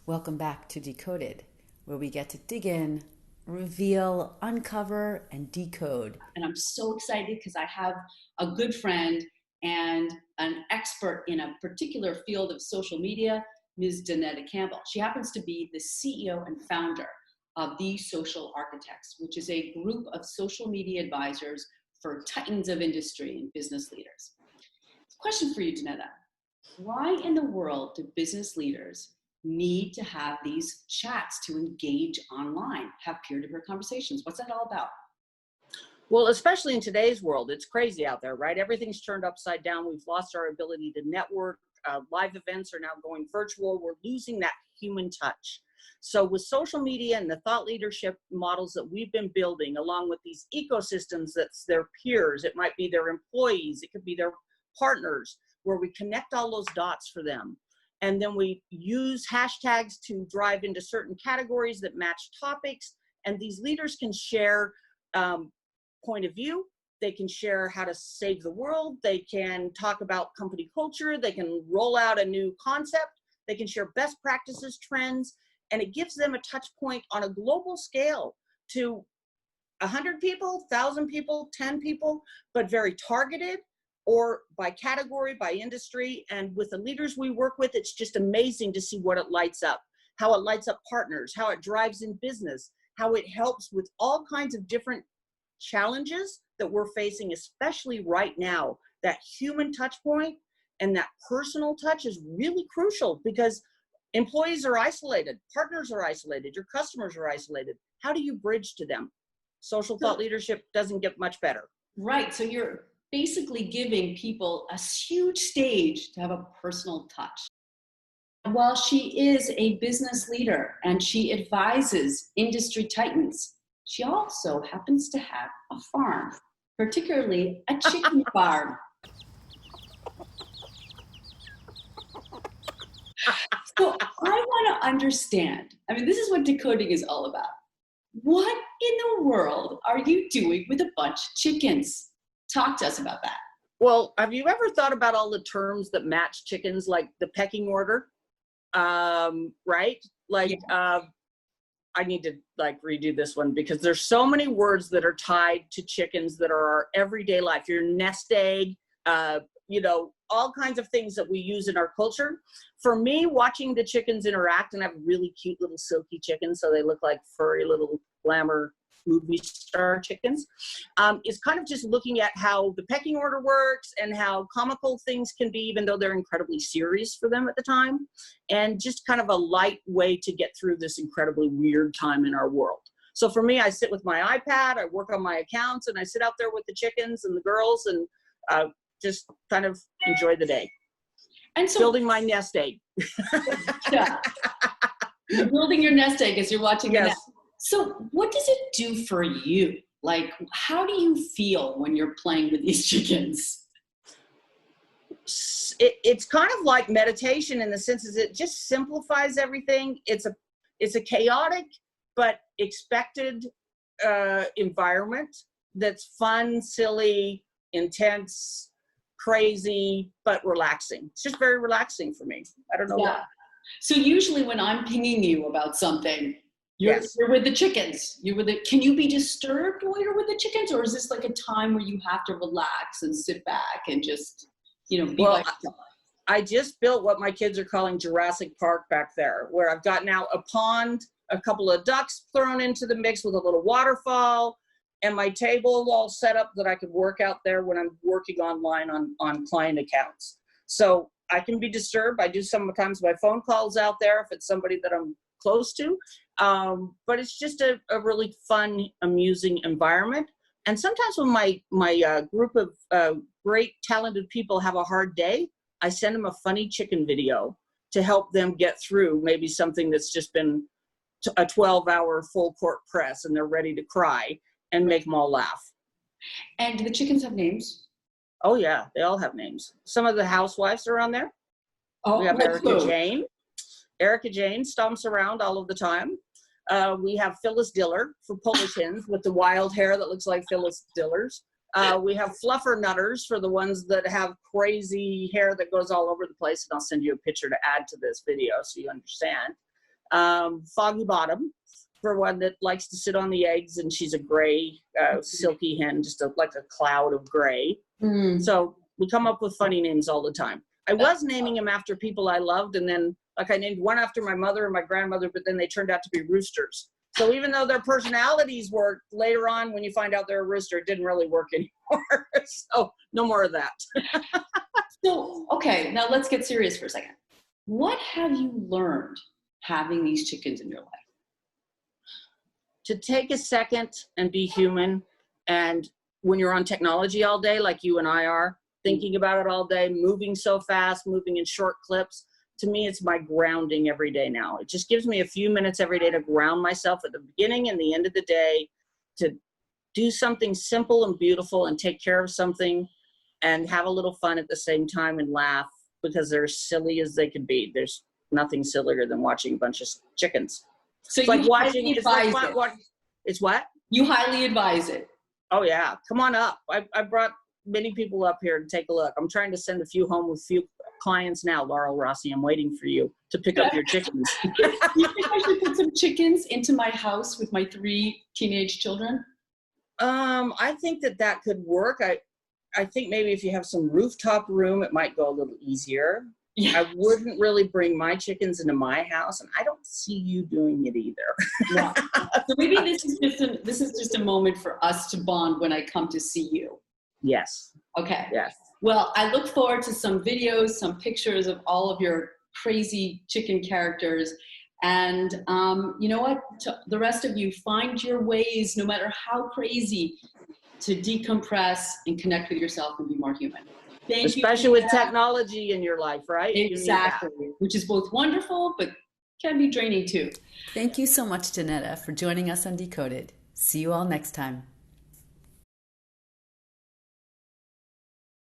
Welcome back to Decoded, where we get to dig in, reveal, uncover, and decode. And I'm so excited because I have a good friend and an expert in a particular field of social media, Ms. Donnetta Campbell. She happens to be the CEO and founder of TheSocialArchitects, which is a group of social media advisors for titans of industry and business leaders. Question for you, Donnetta. Why in the world do business leaders need to have these chats to engage online, have peer-to-peer conversations? What's that all about? Well, especially in today's world, it's crazy out there, right? Everything's turned upside down. We've lost our ability to network. Live events are now going virtual. We're losing that human touch. So with social media and the thought leadership models that we've been building, along with these ecosystems that's their peers, it might be their employees, it could be their partners, where we connect all those dots for them. And then we use hashtags to drive into certain categories that match topics. And these leaders can share point of view. They can share how to save the world. They can talk about company culture. They can roll out a new concept. They can share best practices, trends, and it gives them a touch point on a global scale to 100 people, 1,000 people, 10 people, but very targeted or by category, by industry. And with the leaders we work with, it's just amazing to see what it lights up, how it lights up partners, how it drives in business, how it helps with all kinds of different challenges that we're facing, especially right now. That human touch point and that personal touch is really crucial because employees are isolated, partners are isolated, your customers are isolated. How do you bridge to them? Social thought leadership doesn't get much better. Right. So you're basically giving people a huge stage to have a personal touch. While she is a business leader and she advises industry titans, she also happens to have a farm, particularly a chicken farm. So I want to understand, I mean, this is what decoding is all about. What in the world are you doing with a bunch of chickens? Talk to us about that. Well, have you ever thought about all the terms that match chickens, like the pecking order? Right? Like, Yeah. I need to redo this one because there's so many words that are tied to chickens that are our everyday life. Your nest egg, all kinds of things that we use in our culture. For me, watching the chickens interact, and I have really cute little silky chickens, so they look like furry little glamour movie star chickens, is kind of just looking at how the pecking order works and how comical things can be, even though they're incredibly serious for them at the time, and just kind of a light way to get through this incredibly weird time in our world. So for me, I sit with my iPad, I work on my accounts, and I sit out there with the chickens and the girls and just kind of enjoy the day. And so building my nest egg. Yeah. You're building your nest egg as you're watching. Yes. The nest. So what does it do for you? Like, how do you feel when you're playing with these chickens? It's kind of like meditation in the sense that it just simplifies everything. It's a chaotic but expected environment that's fun, silly, intense, crazy, but relaxing. It's just very relaxing for me. I don't know why. So usually when I'm pinging you about something, you're with the chickens. Can you be disturbed while you're with the chickens, or is this like a time where you have to relax and sit back and just, be by yourself? I just built what my kids are calling Jurassic Park back there, where I've got now a pond, a couple of ducks thrown into the mix with a little waterfall, and my table all set up that I could work out there when I'm working online on client accounts. So I can be disturbed. I do sometimes my phone calls out there if it's somebody that I'm close to. But it's just a really fun, amusing environment. And sometimes when my group of great, talented people have a hard day, I send them a funny chicken video to help them get through maybe something that's just been a 12-hour full court press and they're ready to cry, and make them all laugh. And do the chickens have names? Oh yeah, they all have names. Some of the housewives are on there. Oh, we have Erica Jane. Erica Jane stomps around all of the time. We have Phyllis Diller for Polish hens with the wild hair that looks like Phyllis Diller's. We have Fluffer Nutters for the ones that have crazy hair that goes all over the place. And I'll send you a picture to add to this video so you understand. Foggy bottom for one that likes to sit on the eggs, and she's a gray, silky hen, just like a cloud of gray. So we come up with funny names all the time. I was naming them after people I loved, and then like I named one after my mother and my grandmother, but then they turned out to be roosters. So even though their personalities worked, later on when you find out they're a rooster, it didn't really work anymore. So no more of that. So, okay, now let's get serious for a second. What have you learned having these chickens in your life? To take a second and be human. And when you're on technology all day, like you and I are, thinking about it all day, moving so fast, moving in short clips, to me, it's my grounding every day now. It just gives me a few minutes every day to ground myself at the beginning and the end of the day, to do something simple and beautiful and take care of something and have a little fun at the same time and laugh, because they're as silly as they can be. There's nothing sillier than watching a bunch of chickens. So it's like watching, it's like what? It's what? You highly advise it. Oh yeah, come on up. I brought many people up here to take a look. I'm trying to send a few home with few clients now. Laurel Rossi, I'm waiting for you to pick up your chickens. You think I should put some chickens into my house with my 3 teenage children? I think that could work. I think maybe if you have some rooftop room, it might go a little easier. Yeah. I wouldn't really bring my chickens into my house, and I don't see you doing it either. No. So maybe this is just a moment for us to bond when I come to see you. Yes. Okay. Yes. Well, I look forward to some videos, some pictures of all of your crazy chicken characters. And you know what? To the rest of you, find your ways, no matter how crazy, to decompress and connect with yourself and be more human. Especially with technology in your life, right? Exactly. Which is both wonderful, but can be draining too. Thank you so much, Donnetta, for joining us on Decoded. See you all next time.